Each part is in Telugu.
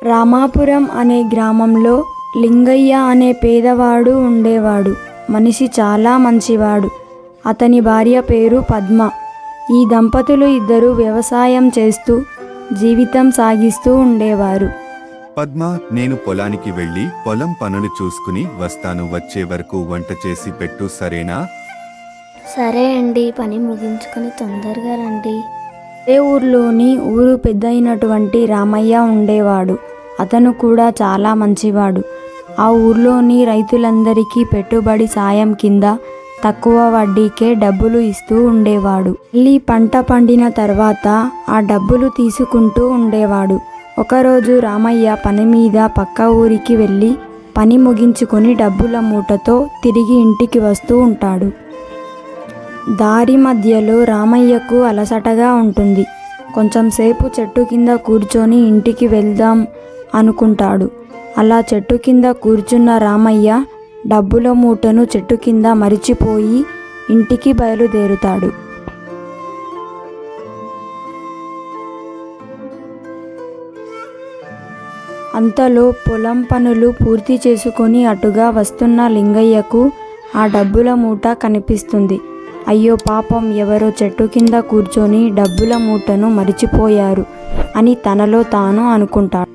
రామాపురం అనే గ్రామంలో లింగయ్య అనే పేదవాడు ఉండేవాడు. మనిషి చాలా మంచివాడు. అతని భార్య పేరు పద్మ. ఈ దంపతులు ఇద్దరు వ్యవసాయం చేస్తూ జీవితం సాగిస్తూ ఉండేవారు. పద్మ, నేను పొలానికి వెళ్ళి పొలం పనులు చూసుకుని వస్తాను. వచ్చే వరకు వంట చేసి పెట్టు, సరేనా? సరే అండి, పని ముగించుకొని తొందరగా రండి. అదే ఊర్లోని ఊరు పెద్ద అయినటువంటి రామయ్య ఉండేవాడు. అతను కూడా చాలా మంచివాడు. ఆ ఊర్లోని రైతులందరికీ పెట్టుబడి సాయం కింద తక్కువ వడ్డీకే డబ్బులు ఇస్తూ ఉండేవాడు. మళ్ళీ పంట పండిన తర్వాత ఆ డబ్బులు తీసుకుంటూ ఉండేవాడు. ఒకరోజు రామయ్య పని మీద పక్క ఊరికి వెళ్ళి పని ముగించుకొని డబ్బుల మూటతో తిరిగి ఇంటికి వస్తూ ఉంటాడు. దారి మధ్యలో రామయ్యకు అలసటగా ఉంటుంది. కొంచెం సేపు చెట్టు కింద కూర్చొని ఇంటికి వెళ్దాం అనుకుంటాడు. అలా చెట్టు కింద కూర్చున్న రామయ్య డబ్బుల మూటను చెట్టు కింద మరిచిపోయి ఇంటికి బయలుదేరుతాడు. అంతలో పొలం పనులు పూర్తి చేసుకొని అటుగా వస్తున్న లింగయ్యకు ఆ డబ్బుల మూట కనిపిస్తుంది. అయ్యో పాపం, ఎవరో చెట్టు కింద కూర్చొని డబ్బుల మూటను మరిచిపోయారు అని తనలో తాను అనుకుంటాడు.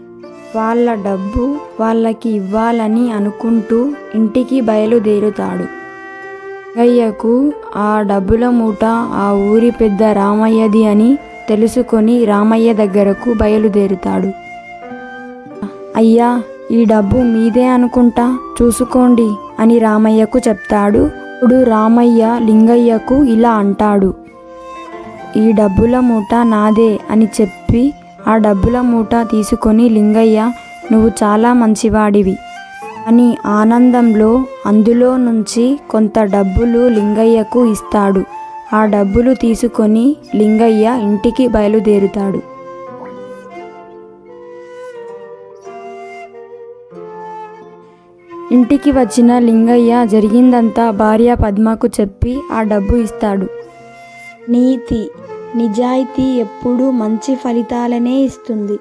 వాళ్ళ డబ్బు వాళ్ళకి ఇవ్వాలని అనుకుంటూ ఇంటికి బయలుదేరుతాడు. లింగయ్యకు ఆ డబ్బుల మూట ఆ ఊరి పెద్ద రామయ్యది అని తెలుసుకొని రామయ్య దగ్గరకు బయలుదేరుతాడు. అయ్యా, ఈ డబ్బు మీదే అనుకుంటా, చూసుకోండి అని రామయ్యకు చెప్తాడు. ఇప్పుడు రామయ్య లింగయ్యకు ఇలా అంటాడు, ఈ డబ్బుల మూట నాదే అని చెప్పి ఆ డబ్బుల మూట తీసుకొని లింగయ్య, నువ్వు చాలా మంచివాడివి అని ఆనందంలో అందులో నుంచి కొంత డబ్బులు లింగయ్యకు ఇస్తాడు. ఆ డబ్బులు తీసుకొని లింగయ్య ఇంటికి బయలుదేరుతాడు. ఇంటికి వచ్చిన లింగయ్య జరిగిందంతా భార్య పద్మకు చెప్పి ఆ డబ్బు ఇస్తాడు. నీతి, నిజాయితీ ఎప్పుడూ మంచి ఫలితాలనే ఇస్తుంది.